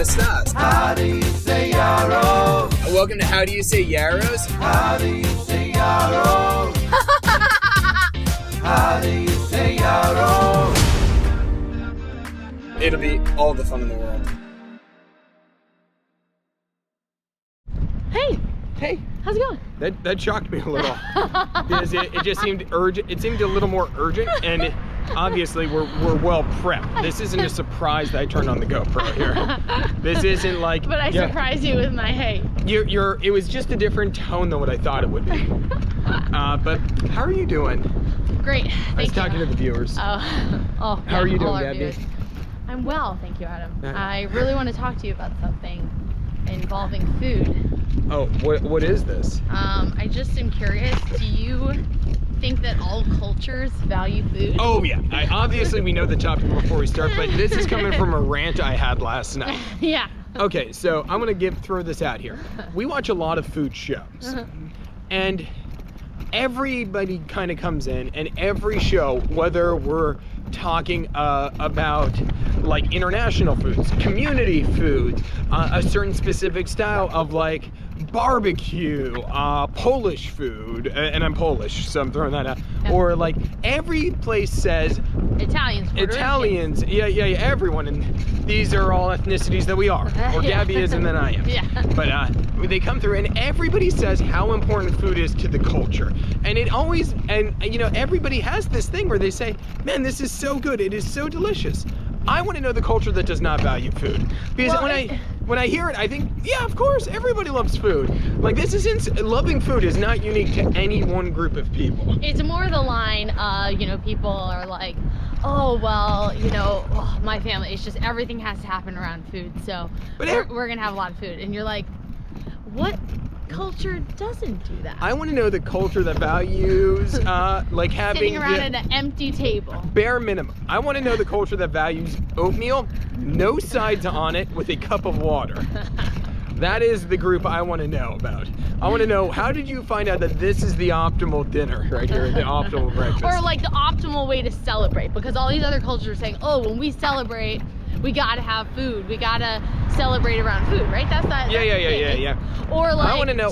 estás? How do you say yarrow? Welcome to How Do You Say Yarrows? How do you say yarrow? How do you say yarrow? It'll be all the fun in the world. Hey, Hey, how's it going? that shocked me a little because it just seemed urgent. It seemed a little more urgent, and obviously we're well prepped. This isn't a surprise that I turned on the GoPro here. This isn't like. But I surprised you with my hey. It was just a different tone than what I thought it would be. But how are you doing? Great, I was talking to the viewers. How are you doing, Gabby? I'm well, thank you, Adam. Yeah. I really want to talk to you about something involving food. Oh, what is this? I just am curious, do you think that all cultures value food? Oh yeah, obviously we know the topic before we start, but this is coming from a rant I had last night. Yeah. Okay, so I'm gonna throw this out here. We watch a lot of food shows, and everybody kind of comes in, and every show, whether we're talking about like international foods, community foods, a certain specific style of like barbecue, Polish food, and I'm Polish, so I'm throwing that out. Yeah. Or like every place says Italians, Puerto Italians, yeah, everyone, and these are all ethnicities that we are, or Yeah. Gabby is and then I am. Yeah. But they come through, and everybody says how important food is to the culture, and it always, and you know, everybody has this thing where they say, man, this is so good, it is so delicious. I want to know the culture that does not value food, because Well, when I hear it, I think, yeah, of course, everybody loves food. Like, loving food is not unique to any one group of people. It's more the line, people are like, oh, well, my family, it's just everything has to happen around food, so But we're gonna have a lot of food. And you're like, what culture doesn't do that? I want to know the culture that values, like having Sitting around at an empty table. bare minimum. I want to know the culture that values oatmeal, no sides on it, with a cup of water. That is the group I want to know about. I want to know, how did you find out that this is the optimal dinner right here, the optimal breakfast? Or like the optimal way to celebrate, because all these other cultures are saying, oh, when we celebrate, we gotta have food. We gotta celebrate around food, right? That's that. Yeah. Or like, I want to know.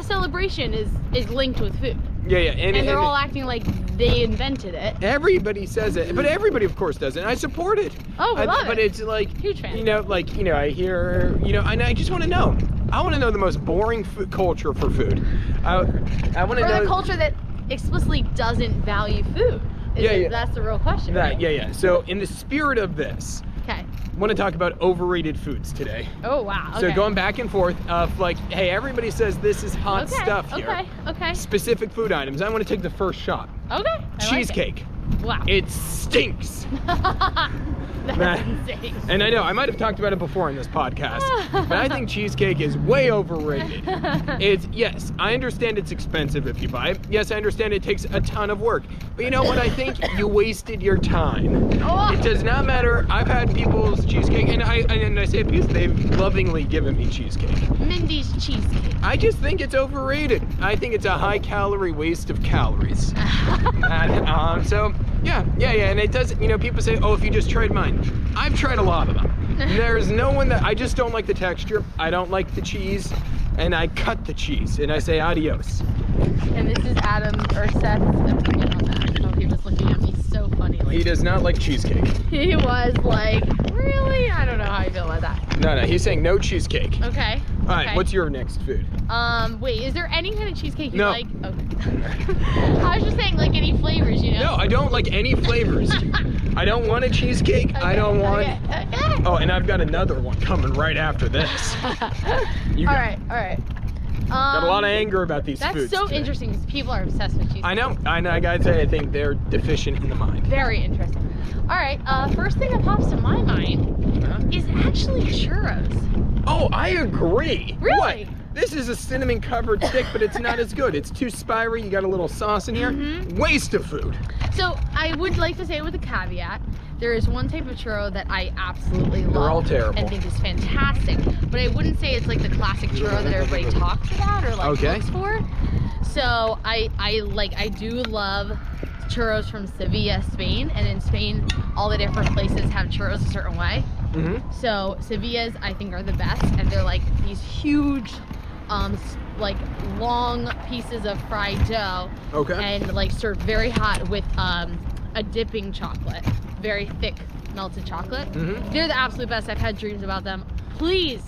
Celebration is linked with food. Yeah, And they're all acting like they invented it. Everybody says it, but everybody, of course, does it. And I support it. Oh, we love But it. it's like, Huge fan. I hear, and I just want to know. I want to know the most boring food culture for food. I want to Or know the culture that explicitly doesn't value food. That's the real question. Right? Yeah. So in the spirit of this, Okay. I want to talk about overrated foods today. Oh, wow. Okay. So going back and forth of like, hey, everybody says this is hot stuff here. Okay. Specific food items. I want to take the first shot. Okay. I like Cheesecake. it. Wow. It stinks. That's insane. And I know, I might have talked about it before in this podcast, but I think cheesecake is way overrated. Yes, I understand it's expensive if you buy it. Yes, I understand it takes a ton of work. But you know what? I think you wasted your time. Oh. It does not matter. I've had people's cheesecake, and I say it because they've lovingly given me cheesecake. Mindy's cheesecake. I just think it's overrated. I think it's a high-calorie waste of calories. And it does, people say, oh, if you just tried mine. I've tried a lot of them. There's no one that, I just don't like the texture. I don't like the cheese, and I cut the cheese, and I say adios. And this is Adam or Seth's opinion on that. Oh, he was looking at me so funny. He does not like cheesecake. He was like, really? I don't know how I feel about that. No, he's saying no cheesecake. Okay. All right, what's your next food? Wait, is there any kind of cheesecake you No. like? Okay. I was just saying, like, any flavors, No, I don't like any flavors. I don't want a cheesecake. I don't want. Okay. Oh, and I've got another one coming right after this. All right. Got a lot of anger about these That's foods so today. interesting because people are obsessed with cheesecake. I know. I gotta say, I think they're deficient in the mind. Very interesting. All right. First thing that pops to my mind is actually churros. Oh, I agree. Really? What? This is a cinnamon covered stick, but it's not as good. It's too spiry. You got a little sauce in here. Waste of food. So I would like to say with a caveat, there is one type of churro that I absolutely love. They're all terrible. And think is fantastic. But I wouldn't say it's like the classic churro that everybody talks about or like looks for. So I do love churros from Sevilla, Spain. And in Spain, all the different places have churros a certain way. So Sevillas, I think, are the best, and they're like these huge, like long pieces of fried dough. Okay. And like served very hot with a dipping chocolate, very thick melted chocolate. They're the absolute best. I've had dreams about them. Please,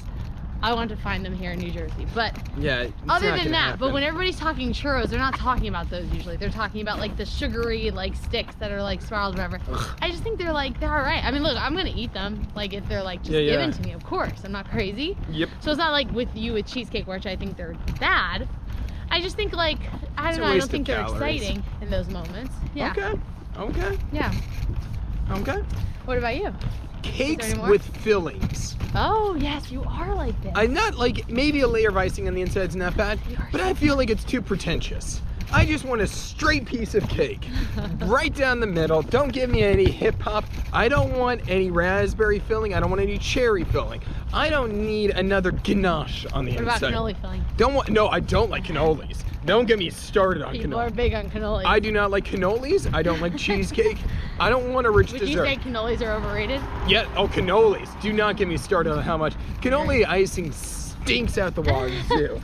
I want to find them here in New Jersey. But yeah, it's other not than gonna that, happen. but when everybody's talking churros, they're not talking about those usually. They're talking about like the sugary like sticks that are like spirals, whatever. I just think they're all right. I mean, look, I'm gonna eat them like if they're like just given to me, of course. I'm not crazy. Yep. So it's not like with you with cheesecake, which I think they're bad. I just think like I It's don't a know. I waste don't of think they're calories. exciting in those moments. Yeah. Okay. Yeah. Okay. What about you? Cakes any more? with fillings. Oh yes, you are like this. I'm not like, maybe a layer of icing on the inside's not bad, but I feel like it's too pretentious. I just want a straight piece of cake, right down the middle. Don't give me any hip hop. I don't want any raspberry filling. I don't want any cherry filling. I don't need another ganache on the What about inside. cannoli filling? No, I don't like cannolis. Don't get me started on People are cannoli. big on cannolis. I do not like cannolis. I don't like cheesecake. I don't want a rich Would you dessert. say cannolis are overrated? Yeah, cannolis. Do not get me started on how much. Cannoli icing stinks out the wazoo.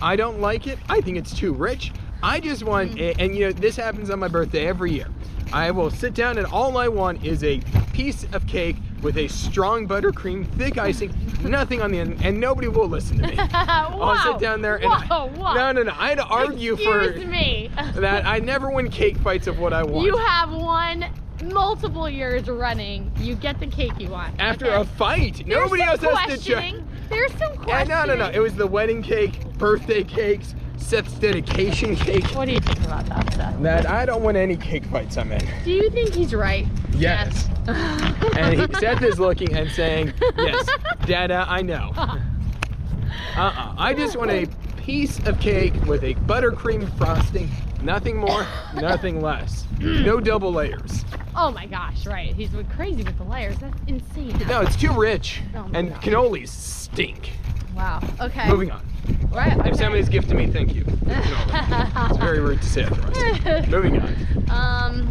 I don't like it. I think it's too rich. I just want, and you know, this happens on my birthday every year. I will sit down and all I want is a piece of cake with a strong buttercream, thick icing, nothing on the end, and nobody will listen to me. I'll sit down there and Whoa. no. I had to argue Excuse me. that I never win cake fights of what I want. You have won multiple years running. You get the cake you want. After okay? a fight, There's nobody some else has to questioning. judge. There's some Yeah, questioning. no. It was the wedding cake, birthday cakes, Seth's dedication cake. What do you think about that, Seth? That I don't want any cake fights I'm in. Do you think he's right? Yes. And Seth is looking and saying, yes, Dada, I know. I just want a piece of cake with a buttercream frosting. Nothing more, nothing less. No double layers. Oh my gosh, right. He's went crazy with the layers. That's insane. No, it's too rich. Oh my And God. cannolis stink. Wow. Okay. Moving on. Right. Okay. If somebody's gifted me, thank you. It's very rude to say otherwise. Moving on.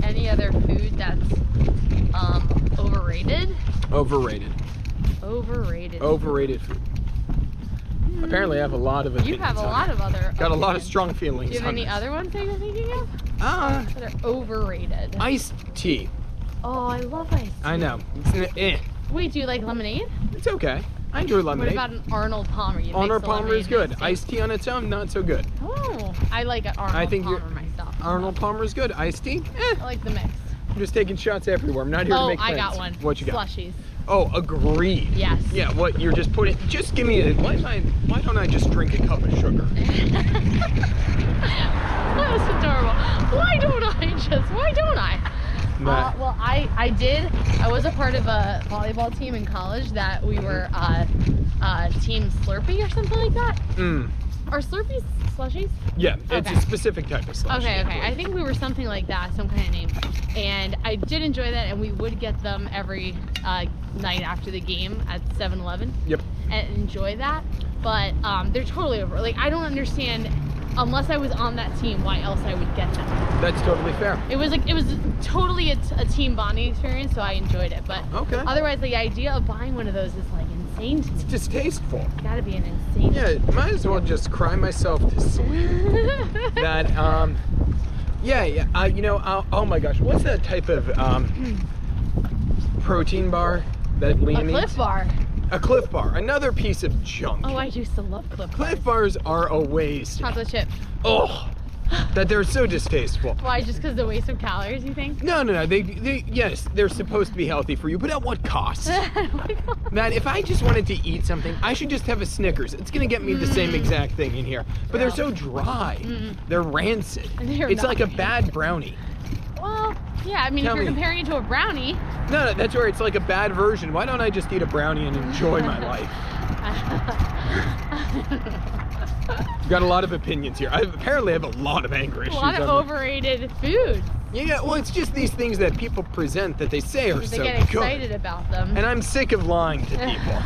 Any other food that's overrated? Overrated. Overrated. Overrated food. Apparently, I have a lot of opinions. You have a on lot it. of other. Got a lot of opinions. strong feelings. Do you have on any this. other ones that you're thinking of that are overrated? Iced tea. Oh, I love ice. I know. It's Wait, do you like lemonade? It's okay. I enjoy What lemonade. about an Arnold Palmer? You Arnold mix the Palmer is lemonade good. mix it. Iced tea on its own, not so good. Oh, I like an Arnold I think Palmer you're- myself. Arnold Palmer is good. Iced tea? I like the mix. I'm just taking shots everywhere. I'm not here to Oh, make I friends. got one. What you got? Slushies. Oh, agreed. Yes. Yeah, what you're just putting, just give me a, why don't I just drink a cup of sugar? That was adorable. Why don't I? That- Well, I was a part of a volleyball team in college that we were Team Slurpee or something like that. Are Slurpees slushies? Yeah, it's Okay. a specific type of slush. Okay. I think we were something like that, some kind of name. And I did enjoy that, and we would get them every night after the game at 7-Eleven. Yep. And enjoy that. But they're totally over. Like, I don't understand, unless I was on that team, why else I would get them. That's totally fair. It was totally a team bonding experience, so I enjoyed it. But Okay. otherwise, the idea of buying one of those is like insane to me. It's distasteful. It's gotta be an insane. Yeah, might as well just cry myself to sleep. That, oh my gosh, what's that type of protein bar that Liam A Cliff eats? Bar. A Cliff Bar, another piece of junk. Oh, I used to love Cliff Bars. Cliff Bars are a waste. Chocolate chip. Oh, that they're so distasteful. Why? Just because the waste of calories, you think? No, they, yes, they're supposed to be healthy for you, but at what cost? That if I just wanted to eat something, I should just have a Snickers. It's gonna get me the same exact thing in here. But they're so dry. They're rancid. They're It's not like a bad brownie. Well, yeah, I mean, Tell if you're me. comparing it to a brownie. No, that's where it's like a bad version. Why don't I just eat a brownie and enjoy my life? Got a lot of opinions here. I apparently have a lot of anger A issues. lot of on overrated food. Yeah, well, it's just these things that people present that they say are They so get good. excited about them. And I'm sick of lying to people.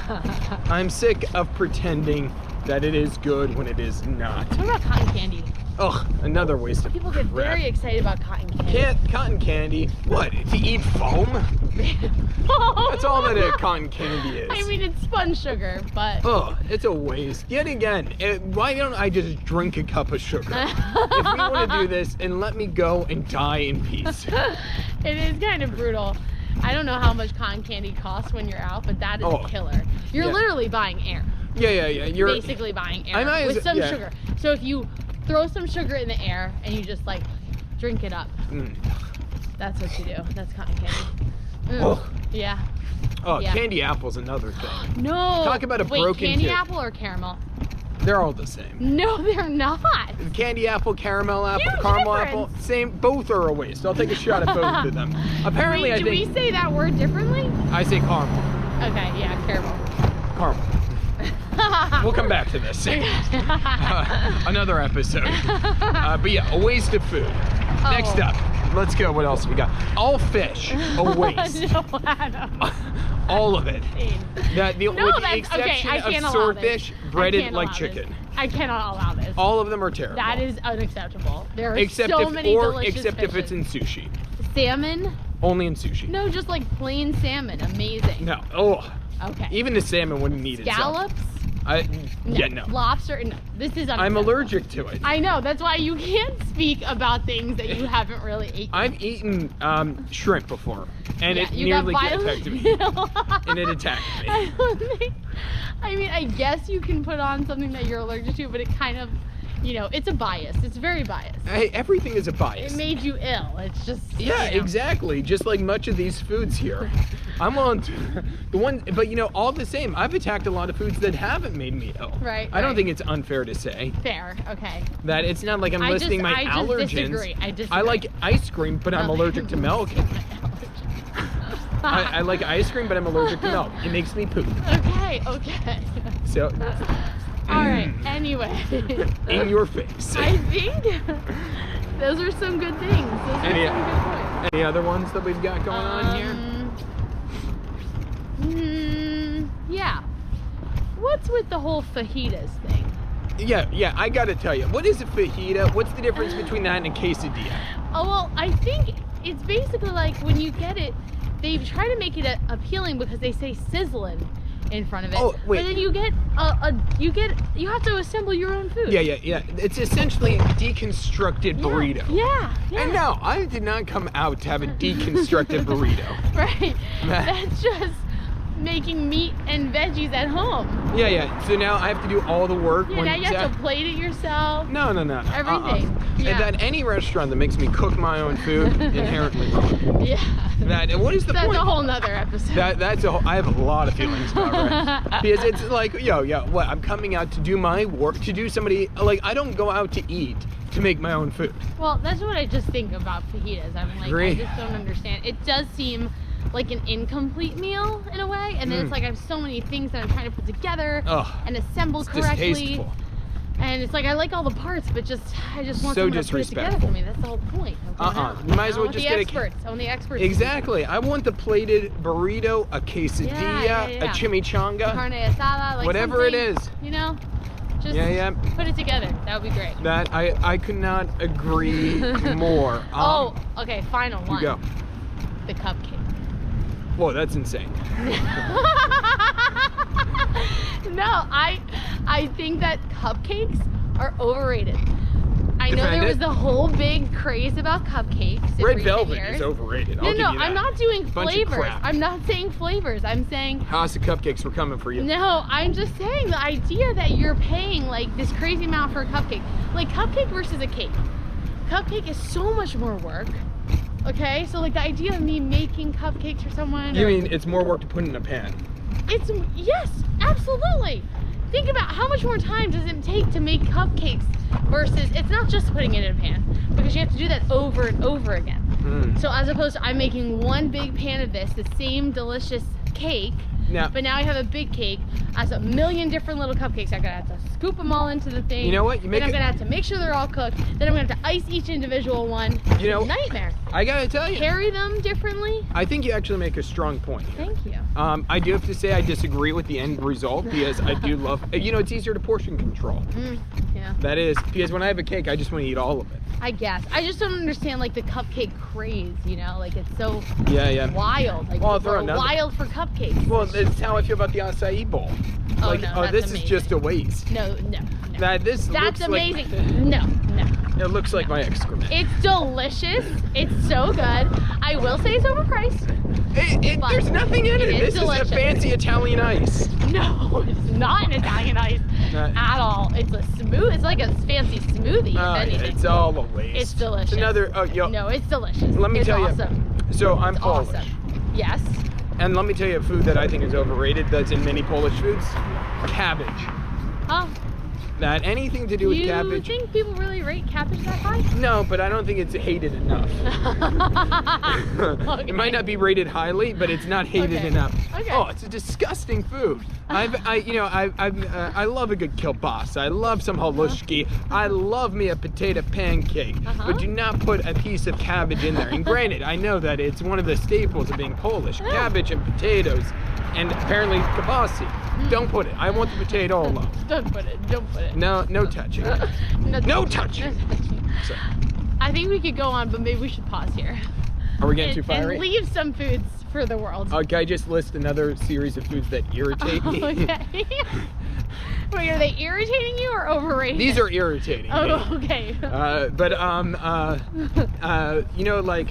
I'm sick of pretending that it is good when it is not. What about cotton candy? Ugh, another waste of People get crap. very excited about cotton candy. Cotton candy? What? To eat foam? That's all that cotton candy is. I mean, it's spun sugar, but Oh, it's a waste. Yet again, why don't I just drink a cup of sugar? If we want to do this, and let me go and die in peace. it is kind of brutal. I don't know how much cotton candy costs when you're out, but that is a killer. You're yeah. literally buying air. Yeah. You're basically buying air might with as- some yeah. sugar. So if you throw some sugar in the air and you just like drink it up, that's what you do. That's cotton candy. Oh. Yeah. Oh, Yeah. candy apple's another thing. No. Talk about a Wait, broken candy tooth. apple or caramel? They're all the same. No, they're not. Candy apple, caramel apple, Huge caramel difference. apple, same. Both are a waste. I'll take a shot at both of them. Apparently, Wait, I do we think say that word differently? I say caramel. Okay, yeah, caramel. Caramel. We'll come back to this. Another episode. But yeah, a waste of food. Next up, let's go. What else we got? All fish, a waste. No, Adam. All of it. That the, No, with the that's exception okay. I can't of allow swordfish, this. breaded I can't like allow chicken. This. I cannot allow this. All of them are terrible. That is unacceptable. There are except so if, many or delicious except if it's fishes. in sushi. Salmon? Only in sushi. No, just like plain salmon. Amazing. No. Oh. Okay. Even the salmon wouldn't need it. Scallops? Yeah, no. Lobster? No. This is unacceptable. I'm allergic to it. I know. That's why you can't speak about things that you haven't really eaten. I've eaten shrimp before, and Yeah, it you nearly got attacked me. And it attacked me. I mean, I guess you can put on something that you're allergic to, but it kind of, it's a bias. It's very biased. Hey, everything is a bias. It made you ill. It's just. Yeah, exactly. Just like much of these foods here. I'm on the one, but all the same, I've attacked a lot of foods that haven't made me ill. Right. I don't right. think it's unfair to say Fair. Okay. that it's not like I'm I listing my just allergens. disagree. I disagree. I like ice cream, but I'm allergic to milk. I like ice cream, but I'm allergic to milk. It makes me poop. Okay. So, All right. Anyway. in your face. I think those are some good things. Those are Any- some good points. Any other ones that we've got going on here? Yeah. What's with the whole fajitas thing? Yeah, I gotta tell you, what is a fajita? What's the difference between that and a quesadilla? Oh, well, I think it's basically like when you get it, they try to make it appealing because they say sizzling in front of it. Oh, wait. But then you get you have to assemble your own food. Yeah. It's essentially a deconstructed burrito. Yeah. And no, I did not come out to have a deconstructed burrito. Right. That's just making meat and veggies at home. Yeah. So now I have to do all the work. Yeah, now you have to plate it yourself. No. Everything. Yeah. And that any restaurant that makes me cook my own food, inherently wrong. Yeah. What is the That's point? a whole nother episode. I have a lot of feelings about it. Because it's like, what? I'm coming out to do my work, to do somebody, like, I don't go out to eat to make my own food. Well, that's what I just think about fajitas. I'm like, Agree. I just don't understand. It does seem like an incomplete meal in a way, and then it's like I have so many things that I'm trying to put together Ugh, and assemble It's correctly. distasteful. And it's like I like all the parts, but I just want So someone to put it together disrespectful. for me. That's the whole point. of going out. You might as well I want just the get a- experts. I want the experts. Exactly. I want the plated burrito, a quesadilla, Yeah. a chimichanga, Carne asada, like whatever it something, is. Just Yeah. put it together. That would be great. That I could not agree more. Okay, final You one. go. The cupcake. Whoa, that's insane. No, I think that cupcakes are overrated. I know Defend there was it. the whole big craze about cupcakes in Red recent velvet years. is overrated. I'll No, give no, you that. I'm not doing Bunch of flavors. crap. I'm not saying flavors. I'm saying House of Cupcakes, we're coming for you. no. I'm just saying the idea that you're paying like this crazy amount for a cupcake, like cupcake versus a cake. Cupcake is so much more work. Okay, so like the idea of me making cupcakes for someone. You or- mean it's more work to put in a pan? Yes, absolutely. Think about how much more time does it take to make cupcakes versus it's not just putting it in a pan because you have to do that over and over again. So as opposed to I'm making one big pan of this, the same delicious cake, Now, but now I have a big cake as a million different little cupcakes. I'm gonna have to scoop them all into the thing. You know what? You make then I'm it- gonna have to make sure they're all cooked. Then I'm gonna have to ice each individual one. You know- Nightmare. I gotta tell you, Carry them differently. I think you actually make a strong point. Thank you. I do have to say I disagree with the end result because I do love, it's easier to portion control. Yeah. Yeah. That is, because when I have a cake, I just want to eat all of it. I guess. I just don't understand like the cupcake craze, you know? Like it's so Yeah. wild. Like Well, people throw are another- wild for cupcakes. Well, that's how I feel about the acai bowl. Oh, Like, no, that's this is amazing. just a waste. No. This That's looks amazing. Like, No. it looks like my excrement. It's delicious. It's so good. I will say it's overpriced. But There's nothing in it. it is This delicious. is a fancy Italian ice. No, it's not an Italian ice at all. It's it's like a fancy smoothie, if anything. It's all a waste. It's delicious. It's another. No, it's delicious. Let me it's tell awesome. you. So I'm It's Polish, awesome. Yes. and let me tell you a food that I think is overrated. That's in many Polish foods. Cabbage. Oh, That anything to do with you cabbage. think people really rate cabbage that high? No, but I don't think it's hated enough. Okay. It might not be rated highly, but it's not hated Okay. enough. Okay. Oh, it's a disgusting food. I love a good kielbasa. I love some halushki. I love me a potato pancake. But do not put a piece of cabbage in there. And granted, I know that it's one of the staples of being Polish: cabbage and potatoes, and apparently kielbasa. Don't put it. I want the potato alone. Don't put it. No touching. No touching. So, I think we could go on, but maybe we should pause here. are we getting too fiery? And leave some foods for the world. Okay, I just list another series of foods that irritate me. Okay. Wait, are they irritating you or overrated? These are irritating. me. Oh, okay. You know, like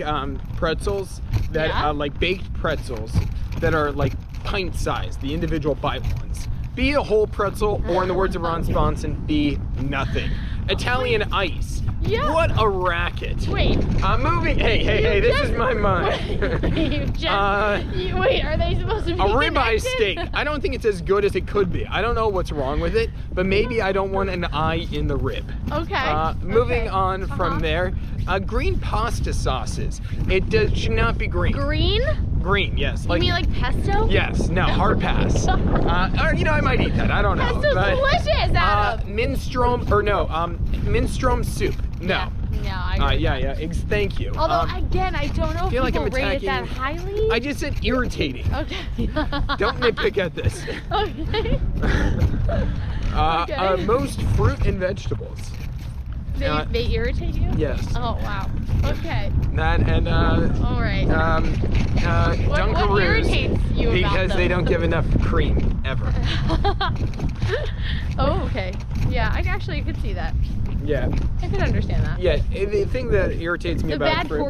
pretzels that Yeah? like baked pretzels that are like pint sized, the individual bite ones. Be a whole pretzel, or in the words of Ron Sponson, be nothing. Italian ice. Yeah. What a racket. Wait. I'm moving. Hey, this is my mind. Wait, are they supposed to be A ribeye connected? steak. I don't think it's as good as it could be. I don't know what's wrong with it, but maybe I don't want an eye in the rib. Okay. Moving Okay. on from Uh-huh. there, green pasta sauces. Should not be green. Green? Green, yes. You mean like pesto? Yes. No. Hard pass. Or I might eat that. I don't know. Pesto's delicious, Adam. Minström soup. No. Yeah, I agree. Yeah. Thank you. Although, again, I don't know if feel like people I'm rate it that attacking- highly. I just said irritating. Okay. Don't nitpick at this. Okay. Okay. Most fruit and vegetables. They irritate you? Yes. Oh, wow. Okay. That and All right. What Dunkaroos, irritates you about because them? they don't give enough cream ever. Oh, okay. Yeah, I could see that. Yeah. I could understand that. Yeah. The thing that irritates me The about bad fruit.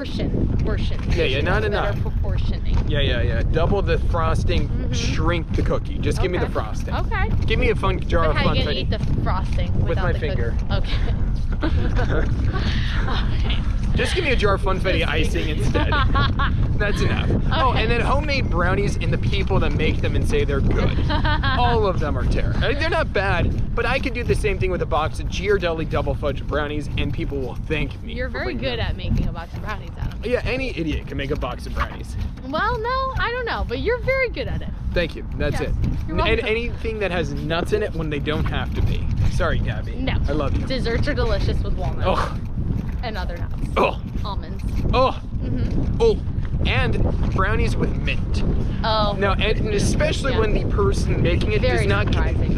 portion. Yeah, not Better enough. proportioning. Yeah. Double the frosting, shrink the cookie. Just give me the Okay. frosting. Okay. Give me a fun jar But of how are you gonna funfetti. eat the frosting With without my the finger. cookie? Okay. Okay. Just give me a jar of funfetti icing instead. That's enough. Oh, Okay. and then homemade brownies and the people that make them and say they're good. All of them are terrible. They're not bad, but I could do the same thing with a box of Ghirardelli double fudge brownies and people will thank me. You're for very bringing good them. at making a box of brownies, Adam. Yeah, any idiot can make a box of brownies. Well, no, I don't know, but you're very good at it. Thank you. That's Yes, it. you're And welcome. anything that has nuts in it when they don't have to be. Sorry, Gabby. No. I love you. Desserts are delicious with walnuts Oh, and other nuts. oh, Almonds. oh, Mm-hmm. oh. And brownies with mint. Oh. Now, and especially Yeah. when the person making it Very does not surprising.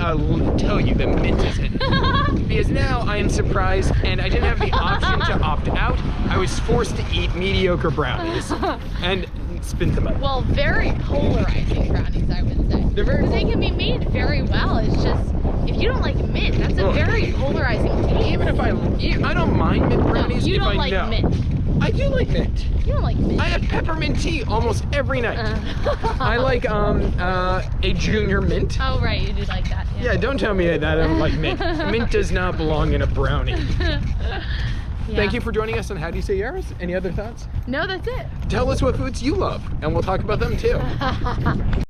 tell you the mint is in it. Because now I am surprised and I didn't have the option to opt out. I was forced to eat mediocre brownies and spit them out. Well, very polarizing brownies, I would say. They're very Because they can be made very well. It's just, if you don't like mint, that's a Ugh. very polarizing taste. Even if I don't mind mint brownies you if don't I like know. mint. I do like mint. You don't like mint. I have peppermint tea almost every night. I like a junior mint. Oh, right, you do like that. Yeah, don't tell me that I don't like mint. Mint does not belong in a brownie. Yeah. Thank you for joining us on How Do You Say Yaros? Any other thoughts? No, that's it. Tell us what foods you love, and we'll talk about them too.